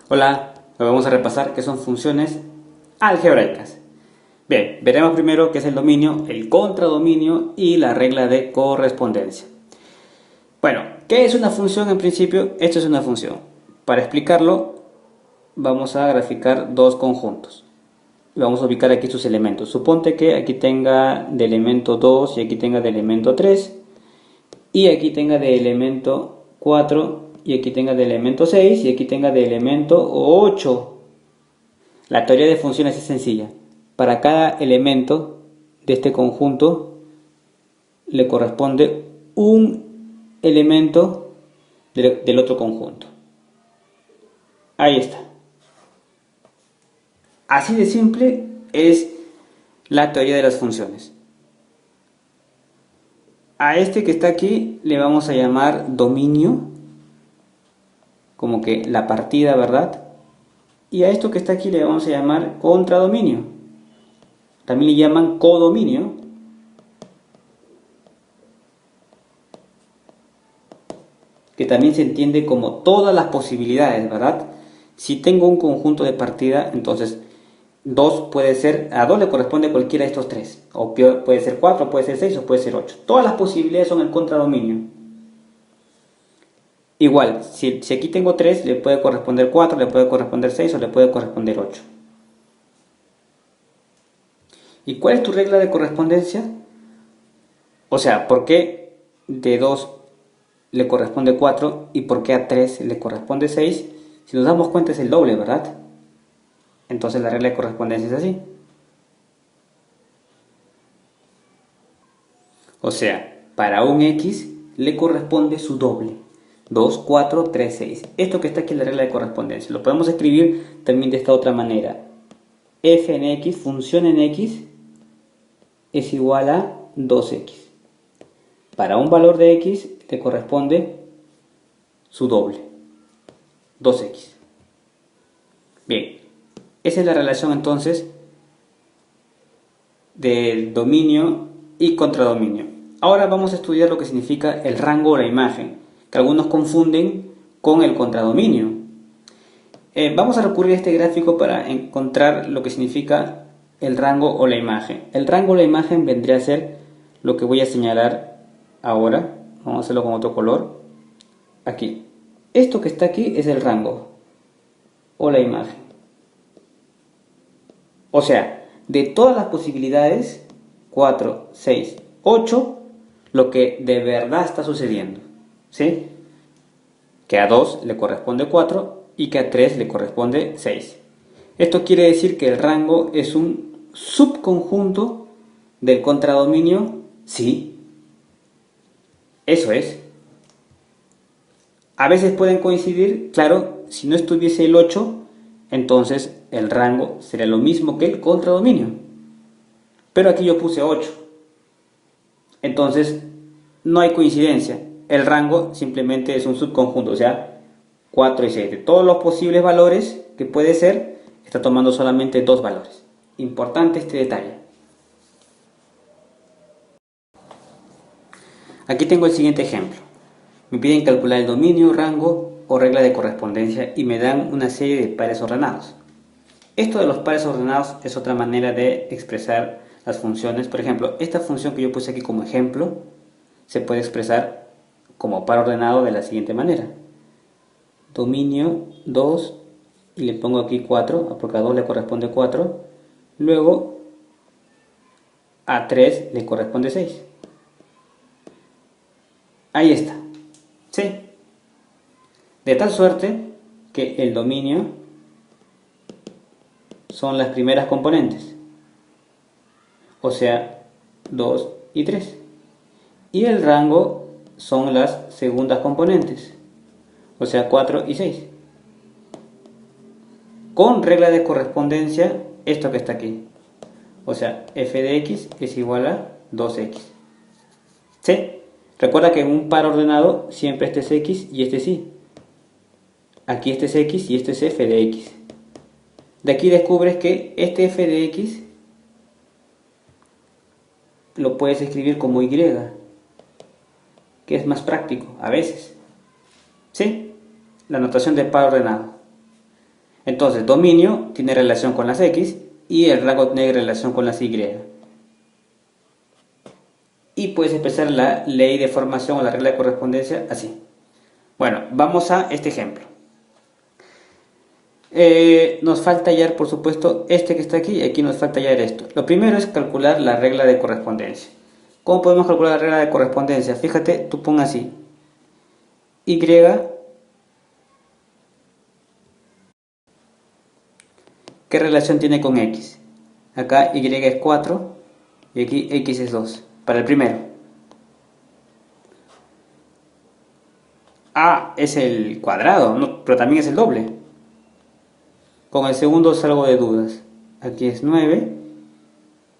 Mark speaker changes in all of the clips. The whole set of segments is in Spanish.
Speaker 1: Hola, hoy vamos a repasar qué son funciones algebraicas. Bien, veremos primero qué es el dominio, el contradominio y la regla de correspondencia. Bueno, ¿qué es una función en principio? Esto es una función. Para explicarlo, vamos a graficar dos conjuntos. Vamos a ubicar aquí sus elementos. Suponte que aquí tenga de elemento 2 y aquí tenga de elemento 3. Y aquí tenga de elemento 4 y aquí tenga de elemento 6 y aquí tenga de elemento 8. La teoría de funciones es sencilla. Para cada elemento de este conjunto le corresponde un elemento del otro conjunto. Ahí está. Así de simple es la teoría de las funciones. A este que está aquí le vamos a llamar dominio, como que la partida, ¿verdad? Y a esto que está aquí le vamos a llamar contradominio. También le llaman codominio. Que también se entiende como todas las posibilidades, ¿verdad? Si tengo un conjunto de partida, entonces 2 puede ser, a 2 le corresponde cualquiera de estos tres. O puede ser 4, puede ser 6 o puede ser 8. Todas las posibilidades son el contradominio. Igual, si aquí tengo 3, le puede corresponder 4, le puede corresponder 6 o le puede corresponder 8. ¿Y cuál es tu regla de correspondencia? O sea, ¿por qué de 2 le corresponde 4 y por qué a 3 le corresponde 6? Si nos damos cuenta es el doble, ¿verdad? Entonces la regla de correspondencia es así. O sea, para un x le corresponde su doble. 2, 4, 3, 6. Esto que está aquí es la regla de correspondencia. Lo podemos escribir también de esta otra manera. F en x, función en x, es igual a 2x. Para un valor de x le corresponde su doble, 2x. Bien, esa es la relación entonces del dominio y contradominio. Ahora vamos a estudiar lo que significa el rango o la imagen, que algunos confunden con el contradominio. Vamos a recurrir a este gráfico para encontrar lo que significa el rango o la imagen. El rango o la imagen vendría a ser lo que voy a señalar ahora. Vamos a hacerlo con otro color. Aquí. Esto que está aquí es el rango o la imagen. O sea, de todas las posibilidades, 4, 6, 8, lo que de verdad está sucediendo. ¿Sí? Que a 2 le corresponde 4 y que a 3 le corresponde 6. Esto quiere decir que el rango es un subconjunto del contradominio, sí. Eso es. A veces pueden coincidir, claro, si no estuviese el 8, entonces el rango sería lo mismo que el contradominio. Pero aquí yo puse 8. Entonces no hay coincidencia. El rango simplemente es un subconjunto, o sea, 4 y 6. De todos los posibles valores que puede ser, está tomando solamente dos valores. Importante este detalle. Aquí tengo el siguiente ejemplo. Me piden calcular el dominio, rango o regla de correspondencia y me dan una serie de pares ordenados. Esto de los pares ordenados es otra manera de expresar las funciones. Por ejemplo, esta función que yo puse aquí como ejemplo se puede expresar como par ordenado de la siguiente manera. Dominio 2 y le pongo aquí 4, porque a 2 le corresponde 4. Luego a 3 le corresponde 6. Ahí está. ¿Sí? De tal suerte que el dominio son las primeras componentes. O sea, 2 y 3. Y el rango son las segundas componentes. O sea, 4 y 6. Con regla de correspondencia, esto que está aquí. O sea, f de x es igual a 2x. ¿Sí? Recuerda que en un par ordenado siempre este es x y este es y. Aquí este es x y este es f de x. De aquí descubres que este f de x lo puedes escribir como y, que es más práctico a veces. ¿Sí? La notación de par ordenado. Entonces, dominio tiene relación con las X y el rango tiene relación con las Y. Y puedes expresar la ley de formación o la regla de correspondencia así. Bueno, vamos a este ejemplo. Nos falta hallar, por supuesto, este que está aquí, y aquí nos falta hallar esto. Lo primero es calcular la regla de correspondencia. ¿Cómo podemos calcular la regla de correspondencia? Fíjate, tú pon así. Y, ¿qué relación tiene con X? Acá Y es 4 y aquí X es 2. Para el primero. A es el cuadrado, no, pero también es el doble. Con el segundo salgo de dudas. Aquí es 9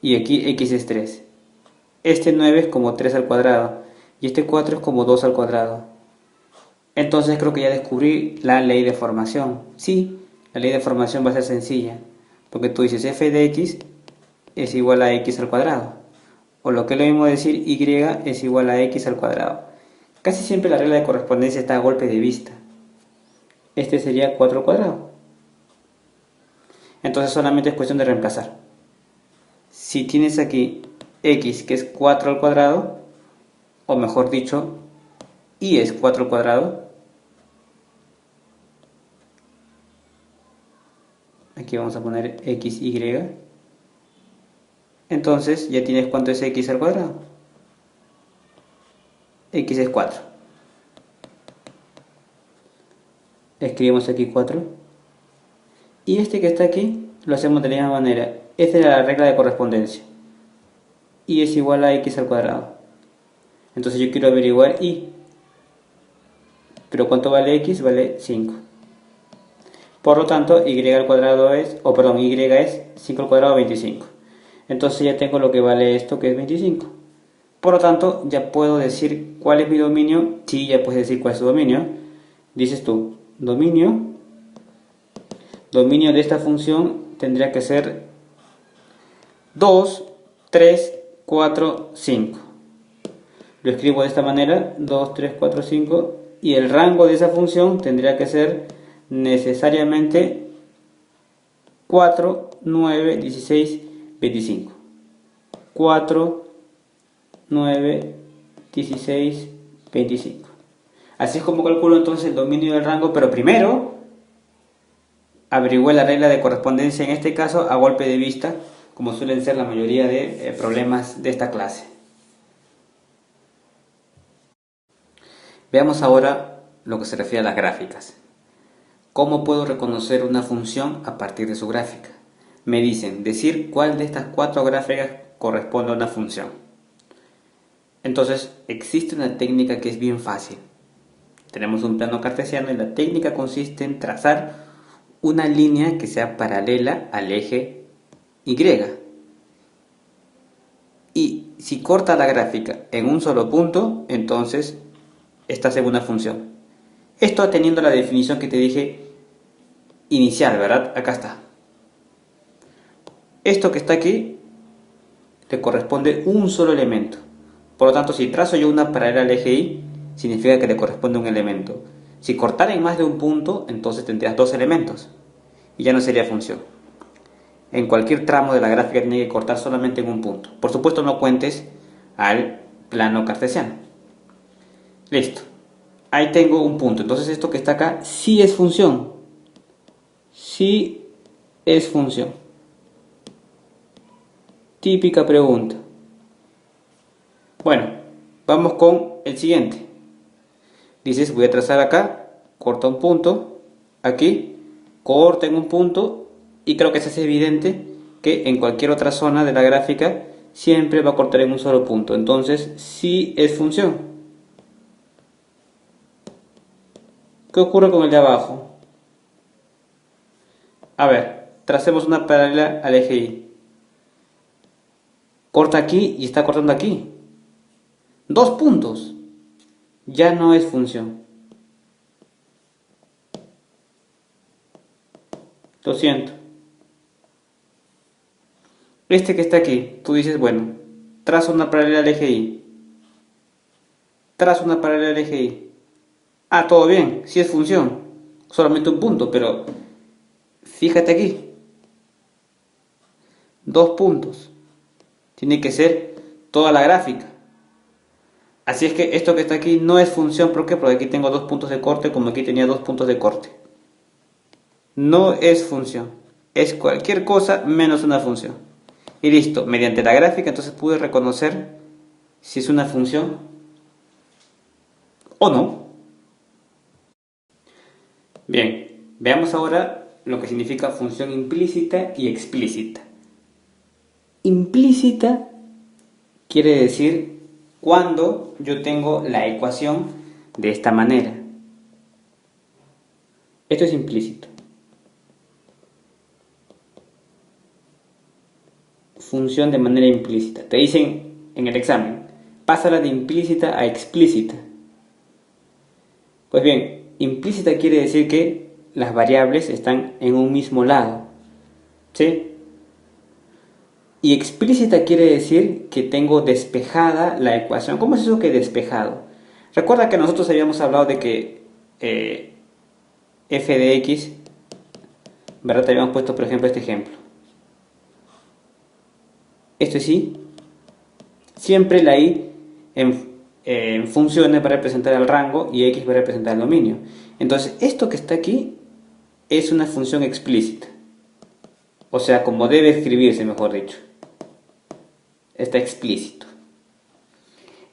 Speaker 1: y aquí X es 3. Este 9 es como 3 al cuadrado y este 4 es como 2 al cuadrado. Entonces creo que ya descubrí la ley de formación. Sí, la ley de formación va a ser sencilla, porque tú dices f de x es igual a x al cuadrado. O lo que es lo mismo decir y es igual a x al cuadrado. Casi siempre la regla de correspondencia está a golpe de vista. Este sería 4 al cuadrado. Entonces solamente es cuestión de reemplazar. Si tienes aquí x que es 4 al cuadrado, o mejor dicho, y es 4 al cuadrado, aquí vamos a poner xy, entonces ya tienes cuánto es x al cuadrado. X es 4. Escribimos aquí 4. Y este que está aquí lo hacemos de la misma manera. Esta es la regla de correspondencia. Y es igual a x al cuadrado. Entonces yo quiero averiguar y. Pero ¿cuánto vale x? Vale 5. Por lo tanto, y al cuadrado es, y es 5 al cuadrado 25. Entonces ya tengo lo que vale esto, que es 25. Por lo tanto, ya puedo decir cuál es mi dominio. Sí, ya puedes decir cuál es tu dominio. Dices tú, dominio de esta función tendría que ser 2, 3, 4, 5. Lo escribo de esta manera, 2, 3, 4, 5. Y el rango de esa función tendría que ser necesariamente 4, 9, 16, 25. 4, 9, 16, 25. Así es como calculo entonces el dominio del rango, pero primero averigüé la regla de correspondencia, en este caso a golpe de vista, como suelen ser la mayoría de problemas de esta clase. Veamos ahora lo que se refiere a las gráficas. ¿Cómo puedo reconocer una función a partir de su gráfica? Me dicen, decir cuál de estas 4 gráficas corresponde a una función. Entonces, existe una técnica que es bien fácil. Tenemos un plano cartesiano y la técnica consiste en trazar una línea que sea paralela al eje Y. Y si corta la gráfica en un solo punto, entonces estás en una función. Esto teniendo la definición que te dije inicial, ¿verdad? Acá está. Esto que está aquí le corresponde un solo elemento. Por lo tanto, si trazo yo una paralela al eje Y, significa que le corresponde un elemento. Si cortara en más de un punto, entonces tendrías 2 elementos. Y ya no sería función. En cualquier tramo de la gráfica tiene que cortar solamente en un punto. Por supuesto, no cuentes al plano cartesiano. Listo. Ahí tengo un punto. Entonces esto que está acá sí es función. Sí es función. Típica pregunta. Bueno, vamos con el siguiente. Dices, voy a trazar acá, corta un punto, aquí, corta en un punto, y creo que se hace evidente que en cualquier otra zona de la gráfica siempre va a cortar en un solo punto. Entonces, sí es función. ¿Qué ocurre con el de abajo? A ver, tracemos una paralela al eje Y. Corta aquí y está cortando aquí. 2 puntos. Ya no es función. Lo siento. Este que está aquí, tú dices, bueno, trazo una paralela al eje Y. Trazo una paralela al eje Y. Ah, todo bien, sí es función. Solamente un punto, pero Fíjate aquí, 2 puntos. Tiene que ser toda la gráfica. Así es que esto que está aquí no es función. ¿Por qué? Porque aquí tengo 2 puntos de corte como aquí tenía 2 puntos de corte. No es función. Es cualquier cosa menos una función. Y listo. Mediante la gráfica entonces pude reconocer si es una función o no. Bien, veamos ahora lo que significa función implícita y explícita. Implícita quiere decir cuando yo tengo la ecuación de esta manera. Esto es implícito. Función de manera implícita. Te dicen en el examen, pásala de implícita a explícita. Pues bien, implícita quiere decir que las variables están en un mismo lado. ¿Sí? Y explícita quiere decir que tengo despejada la ecuación. ¿Cómo es eso que despejado? Recuerda que nosotros habíamos hablado de que f de x, ¿verdad? Te habíamos puesto, por ejemplo, este ejemplo. Esto es y. Siempre la y en funciones va a representar el rango y x va a representar el dominio. Entonces, esto que está aquí es una función explícita. O sea, como debe escribirse, mejor dicho. Está explícito.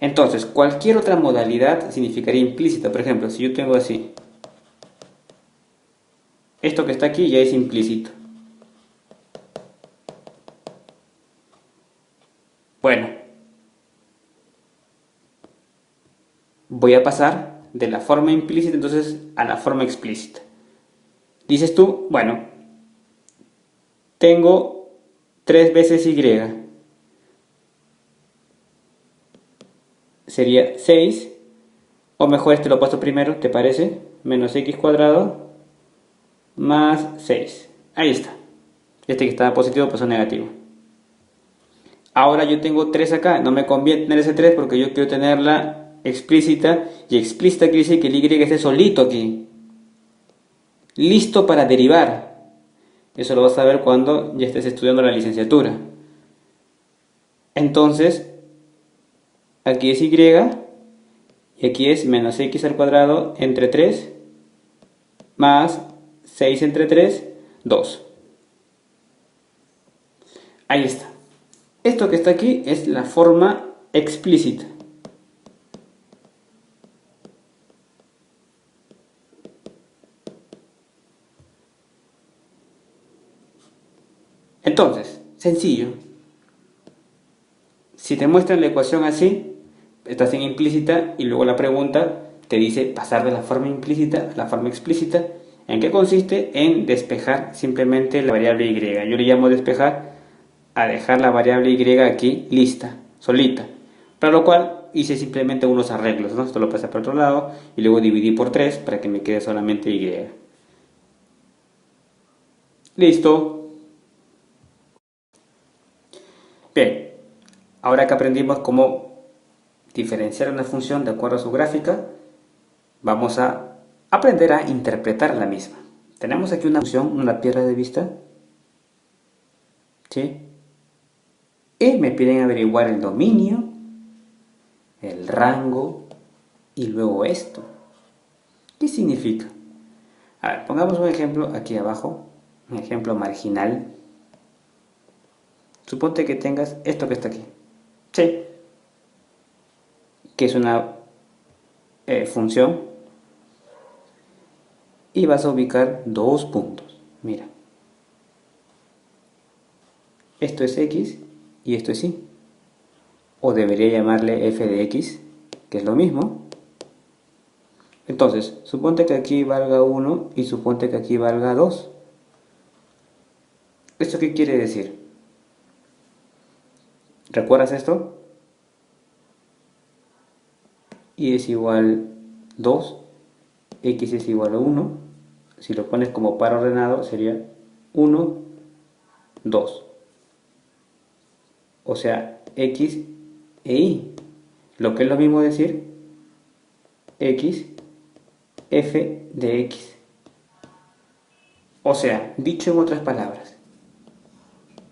Speaker 1: Entonces, cualquier otra modalidad significaría implícita. Por ejemplo, si yo tengo así, esto que está aquí ya es implícito. Bueno, voy a pasar de la forma implícita entonces a la forma explícita. Dices tú, bueno, tengo 3 veces y, sería 6, o mejor este lo paso primero, ¿te parece? Menos x cuadrado más 6. Ahí está. Este que estaba positivo pasó negativo. Ahora yo tengo 3 acá, no me conviene tener ese 3 porque yo quiero tenerla explícita, y explícita quiere decir que el y esté solito aquí, listo para derivar. Eso lo vas a ver cuando ya estés estudiando la licenciatura. Entonces, aquí es y aquí es menos x al cuadrado entre 3 más 6 entre 3, 2. Ahí está. Esto que está aquí es la forma explícita. Entonces, sencillo. Si te muestran la ecuación así, estás en implícita y luego la pregunta te dice pasar de la forma implícita a la forma explícita. ¿En qué consiste? En despejar simplemente la variable y. Yo le llamo despejar a dejar la variable y aquí lista, solita. Para lo cual hice simplemente unos arreglos, ¿no? Esto lo pasé por otro lado y luego dividí por 3 para que me quede solamente y. Listo. Bien, ahora que aprendimos cómo diferenciar una función de acuerdo a su gráfica, vamos a aprender a interpretar la misma. Tenemos aquí una función, una piedra de vista, ¿sí? Y me piden averiguar el dominio, el rango y luego esto. ¿Qué significa? A ver, pongamos un ejemplo aquí abajo, un ejemplo marginal. Suponte que tengas esto que está aquí, ¿sí? Que es una función, y vas a ubicar 2 puntos. Mira, esto es x y esto es y. O debería llamarle f de x, que es lo mismo. Entonces, suponte que aquí valga 1 y suponte que aquí valga 2. ¿Esto qué quiere decir? ¿Recuerdas esto? Y es igual 2, x es igual a 1. Si lo pones como par ordenado sería 1, 2. O sea, x e y. Lo que es lo mismo decir x, f de x. O sea, dicho en otras palabras,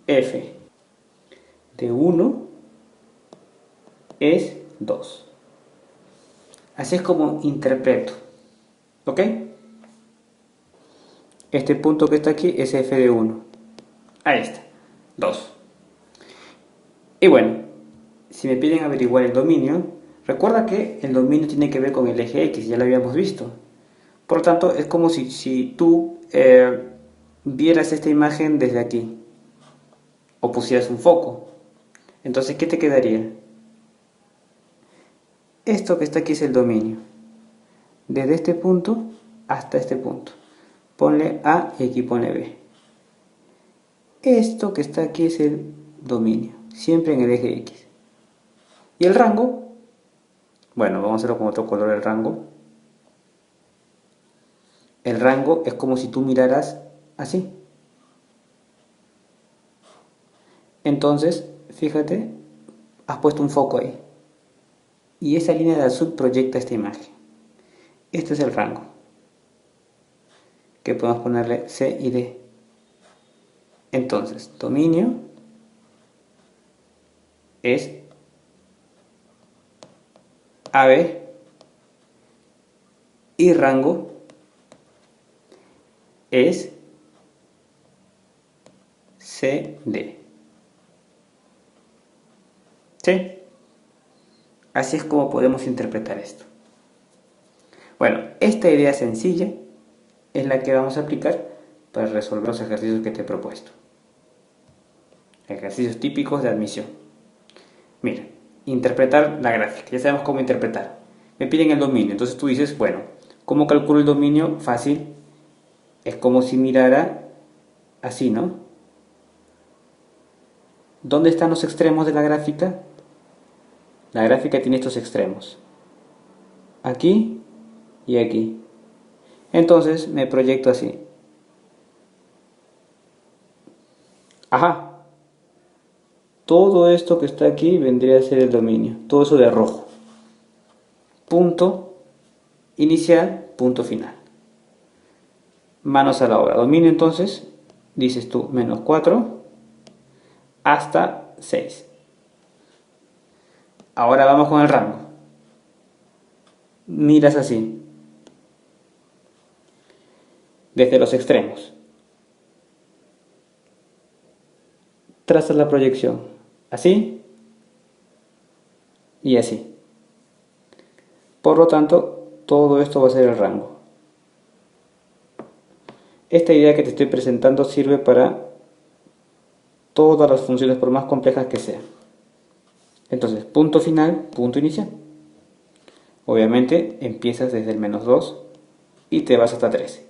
Speaker 1: f de 1 es 2. Así es como interpreto. ¿Ok? Este punto que está aquí es f de 1. Ahí está. 2. Y bueno, si me piden averiguar el dominio, recuerda que el dominio tiene que ver con el eje X, ya lo habíamos visto. Por lo tanto, es como si tú vieras esta imagen desde aquí o pusieras un foco. Entonces, ¿qué te quedaría? Esto que está aquí es el dominio. Desde este punto hasta este punto. Ponle A y aquí pone B. Esto que está aquí es el dominio, siempre en el eje X. ¿Y el rango? Bueno, vamos a hacerlo con otro color el rango. El rango es como si tú miraras así. Entonces, fíjate, has puesto un foco ahí. Y esa línea de azul proyecta esta imagen. Este es el rango. Que podemos ponerle C y D. Entonces, dominio es AB y rango es CD. ¿Sí? Así es como podemos interpretar esto. Bueno, esta idea sencilla es la que vamos a aplicar para resolver los ejercicios que te he propuesto. Ejercicios típicos de admisión. Mira, interpretar la gráfica. Ya sabemos cómo interpretar. Me piden el dominio. Entonces tú dices, bueno, ¿cómo calculo el dominio? Fácil. Es como si mirara así, ¿no? ¿Dónde están los extremos de la gráfica? La gráfica tiene estos extremos. Aquí y aquí. Entonces me proyecto así. Ajá. Todo esto que está aquí vendría a ser el dominio. Todo eso de rojo. Punto inicial, punto final. Manos a la obra. Dominio entonces, dices tú, menos 4 hasta 6. Ahora vamos con el rango. Miras así. Desde los extremos. Trazas la proyección. Así y así. Por lo tanto, todo esto va a ser el rango. Esta idea que te estoy presentando sirve para todas las funciones, por más complejas que sean. Entonces, punto final, punto inicial. Obviamente empiezas desde el menos 2 y te vas hasta 13,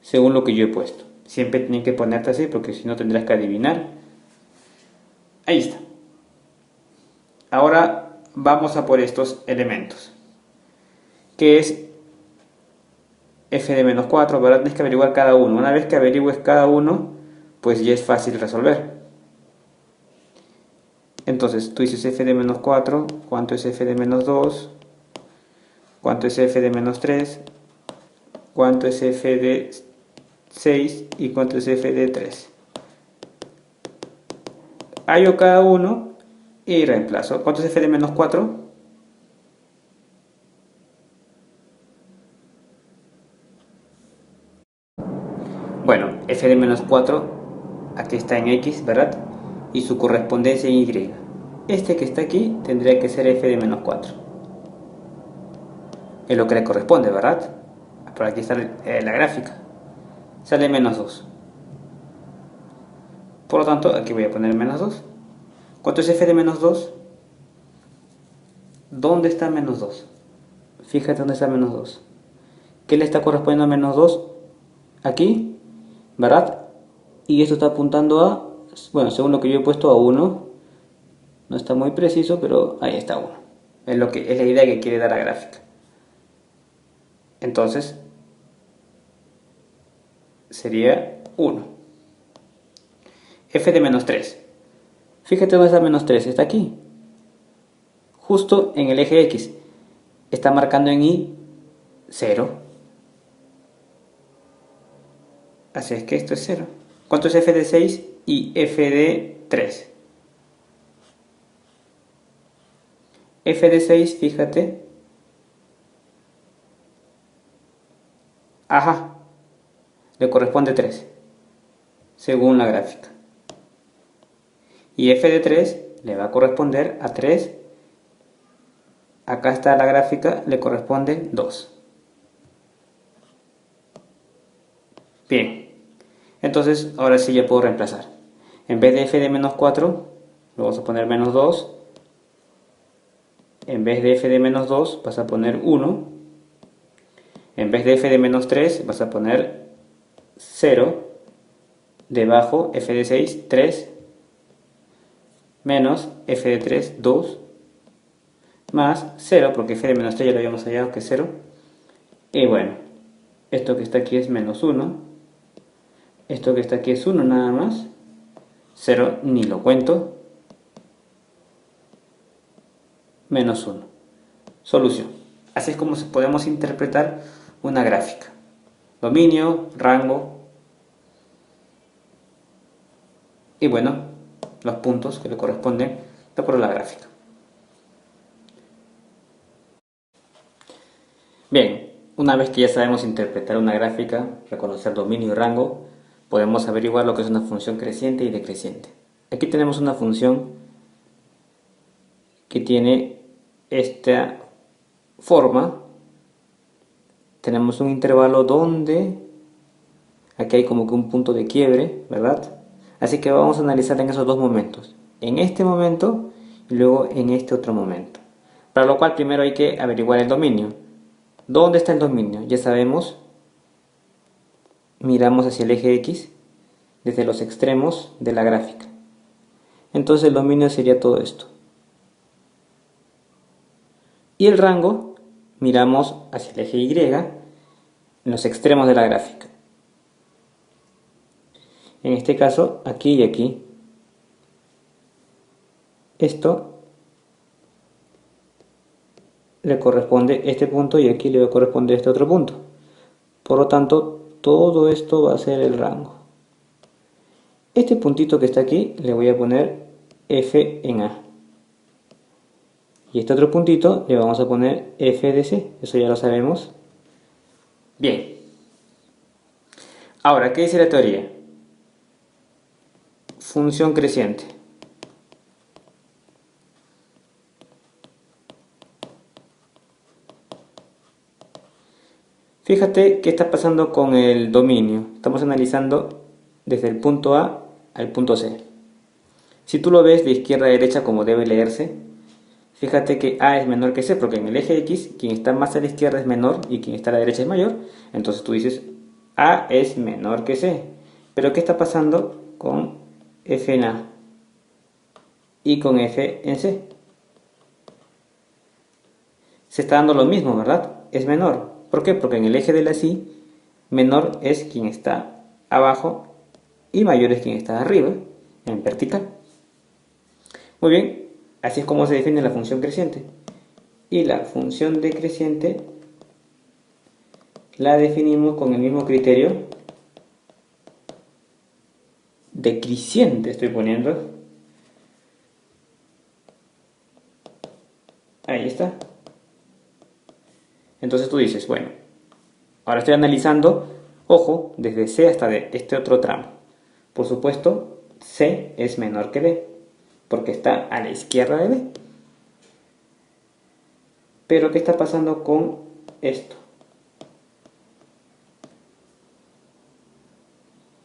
Speaker 1: según lo que yo he puesto. Siempre tienes que ponerte así porque si no tendrás que adivinar. Ahí está. Ahora vamos a por estos elementos, que es f de menos 4, ¿verdad? Tienes que averiguar cada uno. Una vez que averigües cada uno, pues ya es fácil resolver. Entonces tú dices f de menos 4, ¿cuánto es f de menos 2? ¿Cuánto es f de menos 3? ¿Cuánto es f de 6? ¿Y cuánto es f de 3? Hallo cada uno y reemplazo. ¿Cuánto es f de menos 4? Bueno, f de menos 4 aquí está en x, ¿verdad? Y su correspondencia en y. Este que está aquí tendría que ser f de menos 4. Es lo que le corresponde, ¿verdad? Por aquí está la gráfica. Sale menos 2. Por lo tanto, aquí voy a poner menos 2. ¿Cuánto es f de menos 2? ¿Dónde está menos 2? Fíjate dónde está menos 2. ¿Qué le está correspondiendo a menos 2? Aquí, ¿verdad? Y esto está apuntando a, bueno, según lo que yo he puesto, a 1. No está muy preciso, pero ahí está 1. Es la idea que quiere dar la gráfica. Entonces, sería 1. F de menos 3. Fíjate dónde está menos 3. Está aquí. Justo en el eje X. Está marcando en Y 0. Así es que esto es 0. ¿Cuánto es f de 6 y f de 3? F de 6, fíjate. Ajá, le corresponde 3, según la gráfica. Y f de 3 le va a corresponder a 3. Acá está la gráfica, le corresponde 2. Bien, entonces ahora sí ya puedo reemplazar. En vez de f de menos 4, lo vamos a poner menos 2. En vez de f de menos 2, vas a poner 1. En vez de f de menos 3, vas a poner 0. Debajo, f de 6, 3. Menos f de 3, 2. Más 0, porque f de menos 3 ya lo habíamos hallado que es 0. Y bueno, esto que está aquí es menos 1. Esto que está aquí es 1 nada más. 0 ni lo cuento. Menos 1. Solución. Así es como podemos interpretar una gráfica. Dominio, rango y bueno, los puntos que le corresponden de acuerdo a la gráfica. Bien, una vez que ya sabemos interpretar una gráfica, reconocer dominio y rango, podemos averiguar lo que es una función creciente y decreciente. Aquí tenemos una función que tiene esta forma. Tenemos un intervalo donde aquí hay como que un punto de quiebre, ¿verdad? Así que vamos a analizar en esos dos momentos. En este momento y luego en este otro momento. Para lo cual primero hay que averiguar el dominio. ¿Dónde está el dominio? Ya sabemos. Miramos hacia el eje X desde los extremos de la gráfica. Entonces el dominio sería todo esto. Y el rango, miramos hacia el eje Y en los extremos de la gráfica. En este caso, aquí y aquí. Esto le corresponde este punto y aquí le va a corresponder este otro punto. Por lo tanto, todo esto va a ser el rango. Este puntito que está aquí le voy a poner F en A. Y este otro puntito le vamos a poner F de C. Eso ya lo sabemos. Bien. Ahora, ¿qué dice la teoría? Función creciente. Fíjate qué está pasando con el dominio. Estamos analizando desde el punto A al punto C. Si tú lo ves de izquierda a derecha como debe leerse, fíjate que A es menor que C, porque en el eje X, quien está más a la izquierda es menor y quien está a la derecha es mayor. Entonces tú dices, A es menor que C. Pero ¿qué está pasando con F en A y con F en C? Se está dando lo mismo, ¿verdad? Es menor. ¿Por qué? Porque en el eje de la Y, menor es quien está abajo y mayor es quien está arriba, en vertical. Muy bien, así es como se define la función creciente. Y la función decreciente la definimos con el mismo criterio. Decreciente estoy poniendo. Ahí está. Entonces tú dices, bueno, ahora estoy analizando, ojo, desde C hasta D, este otro tramo. Por supuesto, C es menor que D, porque está a la izquierda de D. Pero ¿qué está pasando con esto?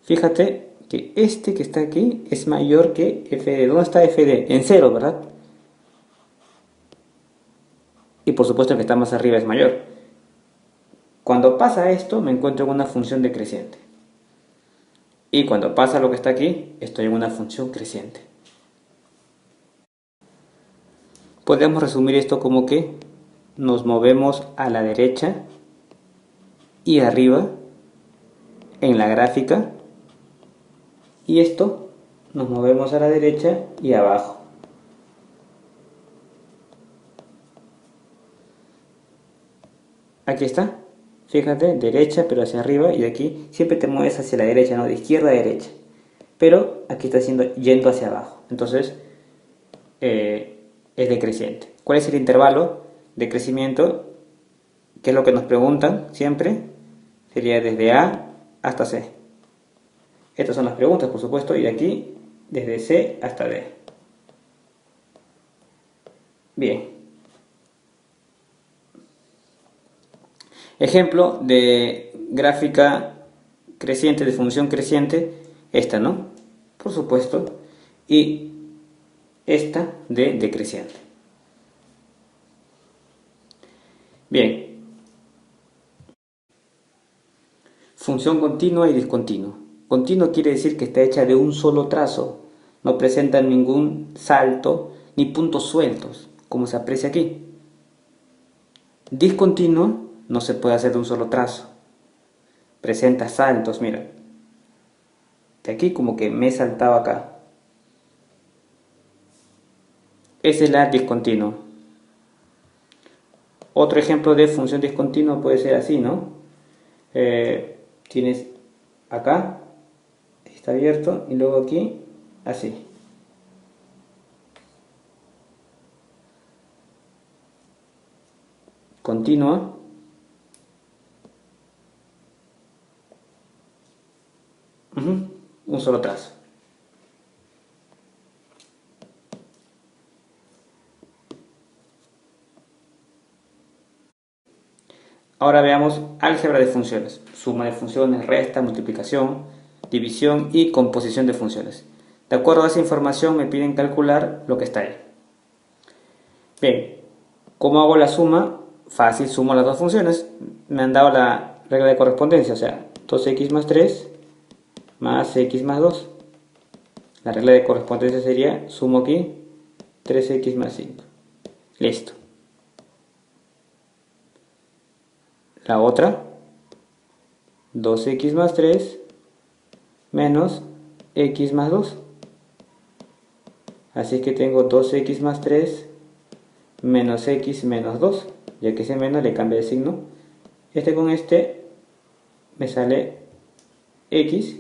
Speaker 1: Fíjate que este que está aquí es mayor que FD. ¿Dónde está FD? En 0, ¿verdad? Y por supuesto el que está más arriba es mayor. Cuando pasa esto, me encuentro en una función decreciente. Y cuando pasa lo que está aquí, estoy en una función creciente. Podemos resumir esto como que nos movemos a la derecha y arriba en la gráfica. Y esto nos movemos a la derecha y abajo. Aquí está. Fíjate, derecha pero hacia arriba, y de aquí siempre te mueves hacia la derecha, ¿no? De izquierda a derecha. Pero aquí está yendo hacia abajo. Entonces es decreciente. ¿Cuál es el intervalo de crecimiento? Que es lo que nos preguntan siempre. Sería desde A hasta C. Estas son las preguntas, por supuesto, y de aquí desde C hasta D. Bien. Ejemplo de gráfica creciente, de función creciente, esta, ¿no? Por supuesto. Y esta de decreciente. Bien. Función continua y discontinua. Continuo quiere decir que está hecha de un solo trazo. No presenta ningún salto ni puntos sueltos, como se aprecia aquí. Discontinuo no se puede hacer de un solo trazo. Presenta saltos, mira. De aquí como que me he saltado acá. Esa es la discontinua. Otro ejemplo de función discontinua puede ser así, ¿no? Tienes acá, está abierto, y luego aquí, así. Continua. Un solo trazo. Ahora veamos álgebra de funciones. Suma de funciones, resta, multiplicación, división y composición de funciones. De acuerdo a esa información me piden calcular lo que está ahí. Bien, ¿cómo hago la suma? Fácil, sumo las dos funciones. Me han dado la regla de correspondencia, o sea, 2x más 3 más x más 2. La regla de correspondencia sería, sumo aquí, 3x más 5. Listo. La otra, 2x más 3 menos x más 2. Así que tengo 2x más 3 menos x menos 2. Ya que ese menos le cambia de signo. Este con este me sale x.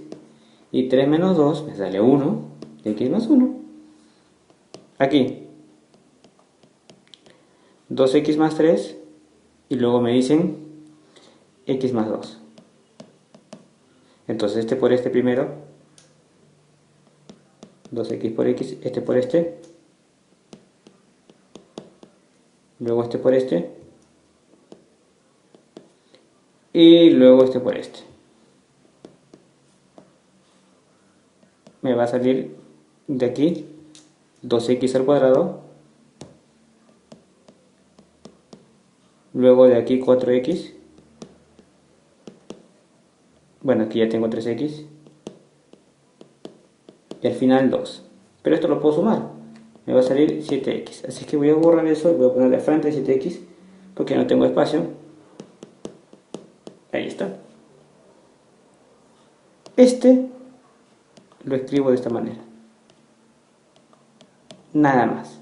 Speaker 1: Y 3 menos 2 me sale 1. X más 1. Aquí 2x más 3. Y luego me dicen x más 2. Entonces este por este primero. 2x por x. Este por este. Luego este por este. Y luego este por este. Me va a salir de aquí 2x al cuadrado. Luego de aquí 4x. Bueno, aquí ya tengo 3x. Y al final 2. Pero esto lo puedo sumar. Me va a salir 7x. Así que voy a borrar eso y voy a poner de frente 7x. Porque no tengo espacio. Ahí está. Este lo escribo de esta manera. Nada más.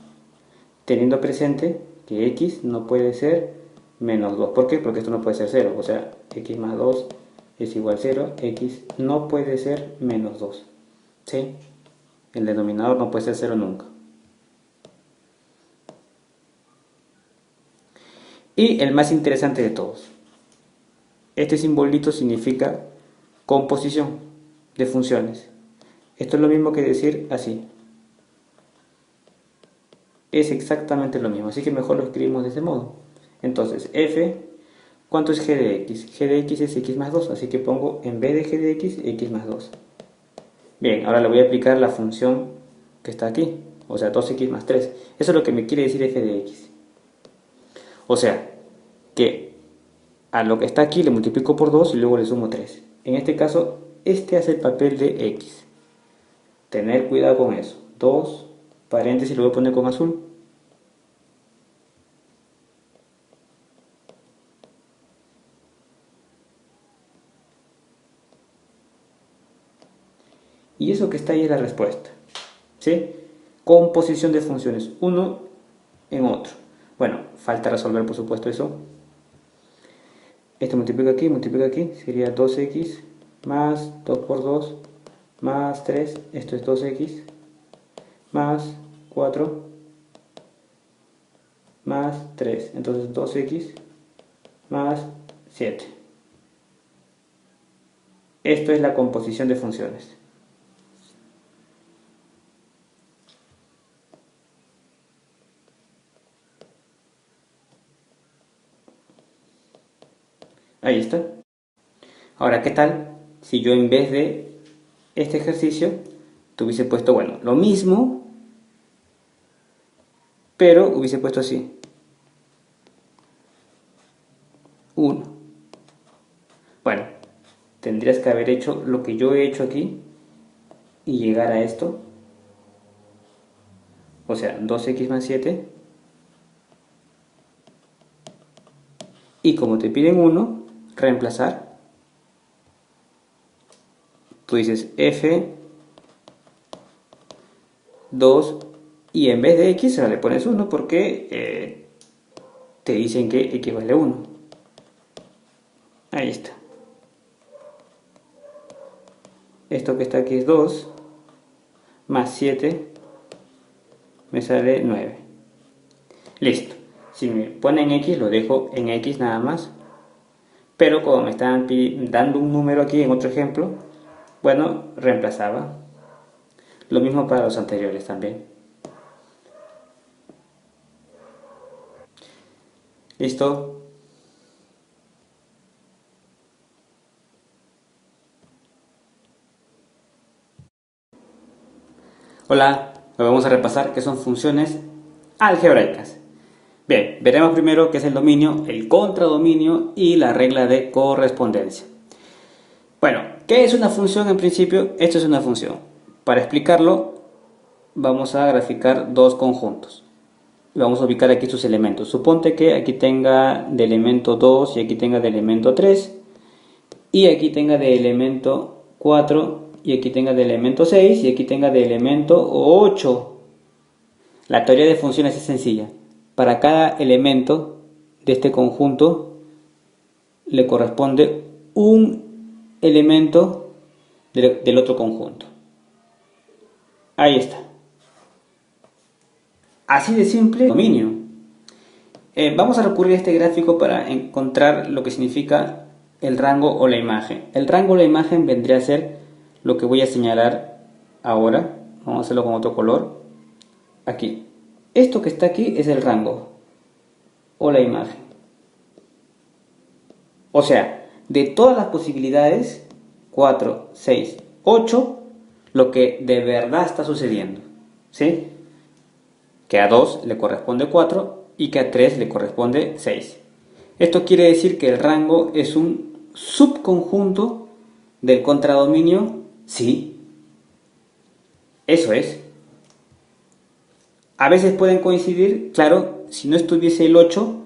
Speaker 1: Teniendo presente que x no puede ser menos 2. ¿Por qué? Porque esto no puede ser 0. O sea, x más 2 es igual a 0. X no puede ser menos 2. ¿Sí? El denominador no puede ser 0 nunca. Y el más interesante de todos. Este simbolito significa composición de funciones. Esto es lo mismo que decir así. Es exactamente lo mismo, así que mejor lo escribimos de ese modo. Entonces, f, ¿cuánto es g de x? G de x es x más 2, así que pongo en vez de g de x más 2. Bien, ahora le voy a aplicar la función que está aquí, o sea, 2x más 3. Eso es lo que me quiere decir f de x. O sea, que a lo que está aquí le multiplico por 2 y luego le sumo 3. En este caso, este hace el papel de x. Tener cuidado con eso. 2, paréntesis, lo voy a poner con azul. Y eso que está ahí es la respuesta. ¿Sí? Composición de funciones, uno en otro. Bueno, falta resolver por supuesto eso. Esto multiplica aquí, sería 2x más 2 por 2 más 3, esto es 2x más 4 más 3, entonces 2x más 7. Esto es la composición de funciones. Ahí está. Ahora, ¿qué tal si yo en vez de este ejercicio tuviese puesto, bueno, lo mismo, pero hubiese puesto así? 1. Bueno, tendrías que haber hecho lo que yo he hecho aquí y llegar a esto. O sea, 2x más 7. Y como te piden 1, reemplazar. Tú dices f 2 y en vez de x le pones 1 porque te dicen que x vale 1. Ahí está. Esto que está aquí es 2 más 7 me sale 9. Listo. Si me ponen x lo dejo en x nada más. Pero como me están dando un número aquí en otro ejemplo, bueno, reemplazaba. Lo mismo para los anteriores también. ¿Listo? Hola, hoy vamos a repasar qué son funciones algebraicas. Bien, veremos primero qué es el dominio, el contradominio y la regla de correspondencia. Bueno, ¿qué es una función en principio? Esto es una función. Para explicarlo, vamos a graficar dos conjuntos. Vamos a ubicar aquí sus elementos. Suponte que aquí tenga de elemento 2 y aquí tenga de elemento 3. Y aquí tenga de elemento 4 y aquí tenga de elemento 6 y aquí tenga de elemento 8. La teoría de funciones es sencilla. Para cada elemento de este conjunto le corresponde un elemento del otro conjunto. Ahí está. Así de simple, dominio. Vamos a recurrir a este gráfico para encontrar lo que significa el rango o la imagen. El rango o la imagen vendría a ser lo que voy a señalar ahora. Vamos a hacerlo con otro color. Aquí. Esto que está aquí es el rango o la imagen. O sea, de todas las posibilidades, 4, 6, 8, lo que de verdad está sucediendo. ¿Sí? Que a 2 le corresponde 4 y que a 3 le corresponde 6. Esto quiere decir que el rango es un subconjunto del contradominio, sí. Eso es. A veces pueden coincidir, claro, si no estuviese el 8,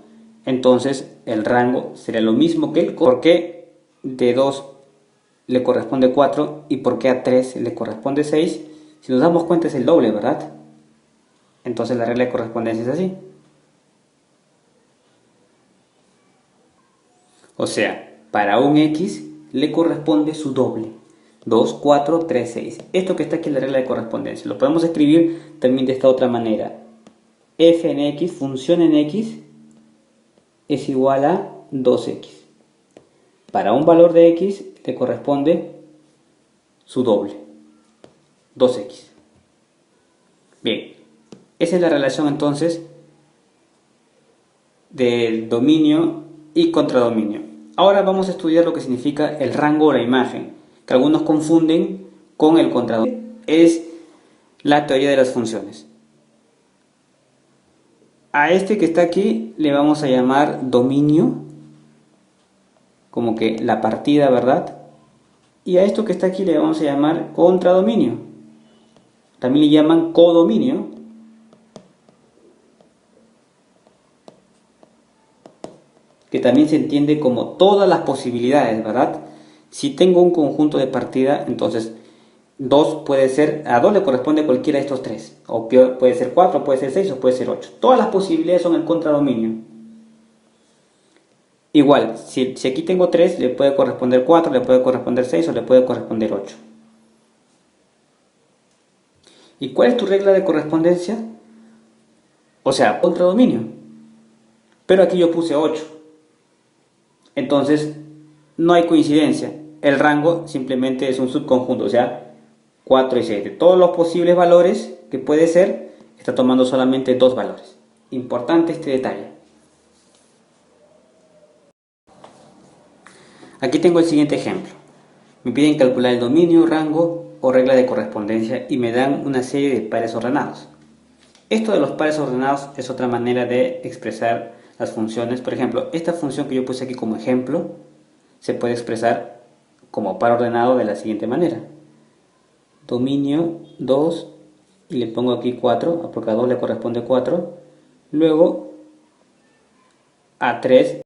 Speaker 1: entonces el rango sería lo mismo que el porque de 2 le corresponde 4 y porque a 3 le corresponde 6. Si nos damos cuenta es el doble, ¿verdad? Entonces la regla de correspondencia es así. O sea, para un x le corresponde su doble. 2, 4, 3, 6. Esto que está aquí es la regla de correspondencia. Lo podemos escribir también de esta otra manera. F en x, función en x, es igual a 2x. Para un valor de x le corresponde su doble. 2x. Bien, esa es la relación entonces del dominio y contradominio. Ahora vamos a estudiar lo que significa el rango o la imagen, que algunos confunden con el contradominio. Es la teoría de las funciones. A este que está aquí le vamos a llamar dominio, como que la partida, ¿verdad? Y a esto que está aquí le vamos a llamar contradominio. También le llaman codominio. Que también se entiende como todas las posibilidades, ¿verdad? Si tengo un conjunto de partida, entonces 2 puede ser, a 2 le corresponde cualquiera de estos tres, o puede ser 4, puede ser 6 o puede ser 8. Todas las posibilidades son el contradominio. Igual, si aquí tengo 3, le puede corresponder 4, le puede corresponder 6 o le puede corresponder 8. ¿Y cuál es tu regla de correspondencia? O sea, contradominio. Pero aquí yo puse 8. Entonces, no hay coincidencia. El rango simplemente es un subconjunto, o sea, 4 y 6. De todos los posibles valores que puede ser, está tomando solamente 2 valores. Importante este detalle. Aquí tengo el siguiente ejemplo. Me piden calcular el dominio, rango o regla de correspondencia y me dan una serie de pares ordenados. Esto de los pares ordenados es otra manera de expresar las funciones. Por ejemplo, esta función que yo puse aquí como ejemplo se puede expresar como par ordenado de la siguiente manera. Dominio 2 y le pongo aquí 4, porque a 2 le corresponde 4. Luego a 3